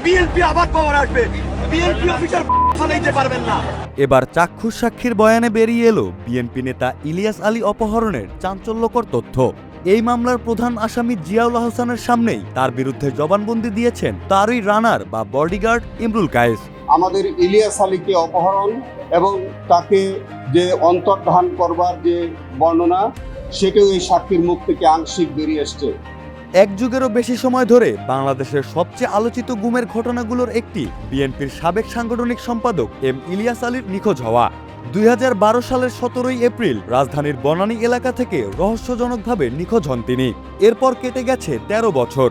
BNP আবার পাওয়ার আসবে, BNP officer ফালাইতে পারবেন না। এবার চাক্ষুষ সাক্ষীর বয়ানে বেরিয়ে এলো বিএনপি নেতা ইলিয়াস আলী অপহরণের চাঞ্চল্যকর তথ্য। এই মামলার প্রধান আসামি জিয়াউল আহসানের সামনেই তার বিরুদ্ধে জবানবন্দি দিয়েছেন তারই রানার বা বডিগার্ড ইমরুল কায়েস। আমাদের ইলিয়াস আলীকে অপহরণ এবং তাকে যে অন্তর্ধান করবার যে বর্ণনা, সেটাও এই সাক্ষীর মুখ থেকে আংশিক বেরিয়ে এসছে। এক যুগেরও বেশি সময় ধরে বাংলাদেশের সবচেয়ে আলোচিত গুমের ঘটনাগুলোর একটি বিএনপির সাবেক সাংগঠনিক সম্পাদক এম ইলিয়াস আলীর নিখোঁজ হওয়া। 2012 সালের 17 এপ্রিল রাজধানীর বনানী এলাকা থেকে রহস্যজনকভাবে নিখোঁজ হন তিনি। এরপর কেটে গেছে 13 বছর।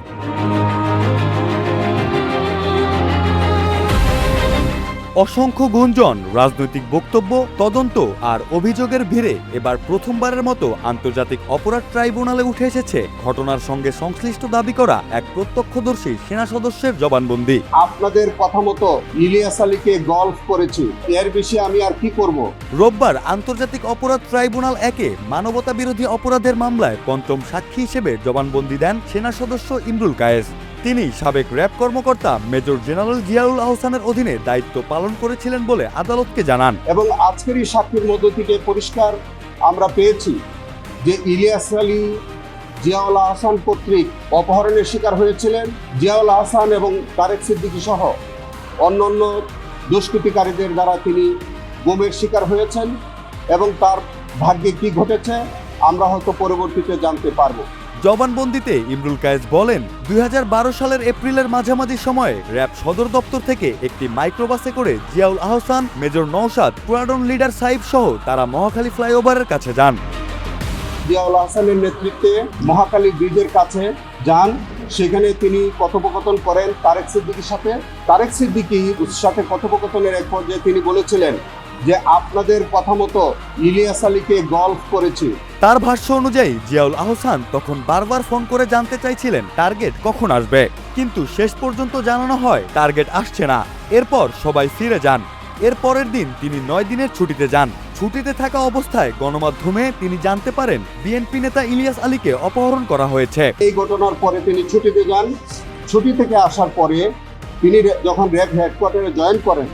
অসংখ্য গুঞ্জন, রাজনৈতিক বক্তব্য, তদন্ত আর অভিযোগের ভিড়ে এবার প্রথমবারের মতো আন্তর্জাতিক অপরাধ ট্রাইব্যুনালে উঠে এসেছে ঘটনার সঙ্গে সংশ্লিষ্ট দাবি করা এক প্রত্যক্ষদর্শী সেনা সদস্যের জবানবন্দি। আপনাদের কথা মতো ইলিয়াস আলীকে গল্ফ করেছি, এর বেশি আমি আর কি করব। রোববার আন্তর্জাতিক অপরাধ ট্রাইব্যুনাল একে মানবতা বিরোধী অপরাধের মামলায় পঞ্চম সাক্ষী হিসেবে জবানবন্দি দেন সেনা সদস্য ইমরুল কায়েস। তিনি সাবেক র্যাব কর্মকর্তা মেজর জেনারেল জিয়াউল আহসানের অধীনে দায়িত্ব পালন করেছিলেন বলে আদালতকে জানান। এবং আজকের এই সাক্ষীর মধ্য থেকে পরিষ্কার আমরা পেয়েছি যে ইলিয়াস আলী জিয়াউল আহসান কর্তৃক অপহরণের শিকার হয়েছিলেন। জিয়াউল আহসান এবং তারেক সিদ্দিকী সহ অন্যান্য দুষ্কৃতিকারীদের দ্বারা তিনি গুমের শিকার হয়েছেন এবং তার ভাগ্যে কি ঘটেছে আমরা হয়তো পরবর্তীতে জানতে পারবো। জবানবন্দিতে ইমরুল কায়েস বলেন, 2012 সালের এপ্রিলের মাঝামাঝি সময়ে র্যাব সদর দপ্তর থেকে একটি মাইক্রোবাসে করে জিয়াউল আহসান, মেজর নওশাদ, পুরাডন লিডার সাইফ সহ তারা মহাখালী ফ্লাইওভারের কাছে যান। জিয়াউল আহসানের নেতৃত্বে মহাখালী ব্রিজের কাছে যান। সেখানে তিনি কথোপকথন করেন তারেক সিদ্দিকীর সাথে। তারেক সিদ্দিকীর সাথে কথোপকথনের এক পর্যায়ে তিনি বলেছিলেন যে আপনাদের কথা মতো ইলিয়াস আলীকে গল্ফ করেছি। তার ভাষ্য অনুযায়ী জিয়াউল আহসান তখন বারবার ফোন করে জানতে চাইছিলেন টার্গেট কখন আসবে, কিন্তু শেষ পর্যন্ত জানানো হয় টার্গেট আসছে না। এরপর সবাই ফিরে যান। এর পরের দিন তিনি 9 দিনের ছুটিতে যান। ছুটিতে থাকা অবস্থায় গণমাধ্যমে তিনি জানতে পারেন বিএনপি নেতা ইলিয়াস আলীকে অপহরণ করা হয়েছে। এই ঘটনার পরে তিনি ছুটিতে যান। ছুটি থেকে আসার পরে তিনি যখন র্যাব হেডকোয়ার্টারে জয়েন করেন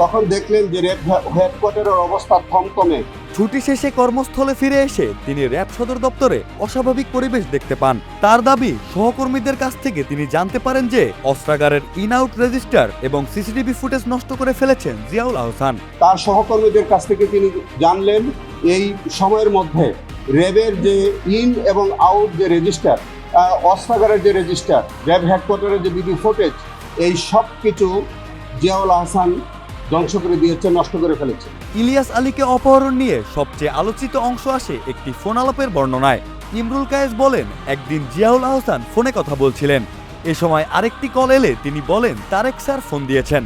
তখন দেখলেন যে র্যাব হেডকোয়ার্টারের অবস্থা থমথমে। ছুটি শেষে কর্মস্থলে ফিরে এসে তিনি র্যাব সদর দপ্তরে অস্বাভাবিক পরিবেশ দেখতে পান। তার দাবি, সহকর্মীদের কাছ থেকে তিনি জানতে পারেন যে অস্ত্রাগারের ইন আউট রেজিস্টার এবং সিসিটিভি ফুটেজ নষ্ট করে ফেলেছেন জিয়াউল আহসান। তার সহকর্মীদের কাছ থেকে তিনি জানলেন এই সময়ের মধ্যে র্যাবের যে ইন এবং আউট যে রেজিস্টার, অস্ত্রাগারের যে রেজিস্টার, র্যাব হেডকোয়ার্টারের যে ভিডিও ফুটেজ, এই সব কিছু জিয়াউল আহসান ধ্বংস করে দিয়েছে, নষ্ট করে ফেলেছে। ইলিয়াস আলীকে অপহরণ নিয়ে সবচেয়ে আলোচিত অংশ আসে একটি ফোন আলাপের বর্ণনায়। ইমরুল কায়েস বলেন, একদিন জিয়াউল আহসান ফোনে কথা বলছিলেন। এ সময় আরেকটি কল এলে তিনি বলেন তারেক স্যার ফোন দিয়েছেন।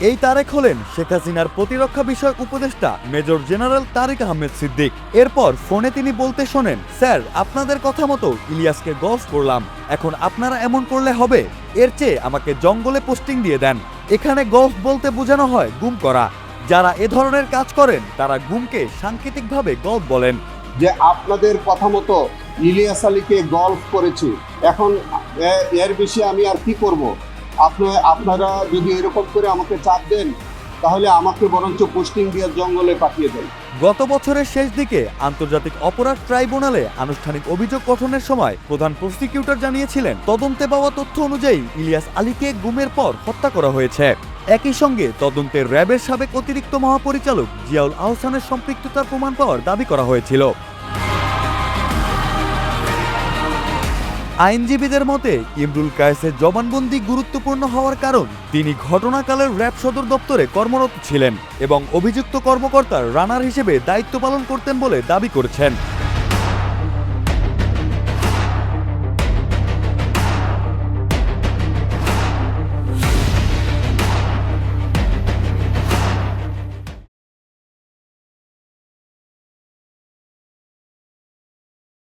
এই তারেক হলেন শেখ হাসিনার প্রতিরক্ষা বিষয়ক উপদেষ্টা মেজর জেনারেল তারিক আহমেদ সিদ্দিক। এরপর ফোনে তিনি বলতে শোনেন, স্যার আপনাদের কথা মতো ইলিয়াসকে গল্ফ করলাম, এখন আপনারা এমন করলে হবে? এর চেয়ে আমাকে জঙ্গলে পোস্টিং দিয়ে দেন। এখানে গল্ফ বলতে বোঝানো হয় গুম করা। যারা এ ধরনের কাজ করেন তারা গুমকে সাংকেতিকভাবে গল্ফ বলেন। যে আপনাদের কথা মতো ইলিয়াস আলীকে গল্ফ করেছি, এখন এর বেশি আমি আর কি করব। আপনারা যদি এরকম করে আমাকে চাপ দেন তাহলে আমাকে বরঞ্চ পোস্টিং দিয়ে জঙ্গলে পাঠিয়ে দেন। গত বছরের শেষ দিকে আন্তর্জাতিক অপরাধ ট্রাইব্যুনালে আনুষ্ঠানিক অভিযোগ গঠনের সময় প্রধান প্রসিকিউটর জানিয়েছিলেন, তদন্তে পাওয়া তথ্য অনুযায়ী ইলিয়াস আলীকে গুমের পর হত্যা করা হয়েছে। একই সঙ্গে তদন্তের র্যাবের সাবেক অতিরিক্ত মহাপরিচালক জিয়াউল আহসানের সম্পৃক্ততার প্রমাণ পাওয়ার দাবি করা হয়েছিল। আইনজীবীদের মতে ইমরুল কায়েসের জবানবন্দি গুরুত্বপূর্ণ হওয়ার কারণ তিনি ঘটনাকালের র্যাব সদর দপ্তরে কর্মরত ছিলেন এবং অভিযুক্ত কর্মকর্তার রানার হিসেবে দায়িত্ব পালন করতেন বলে দাবি করেছেন।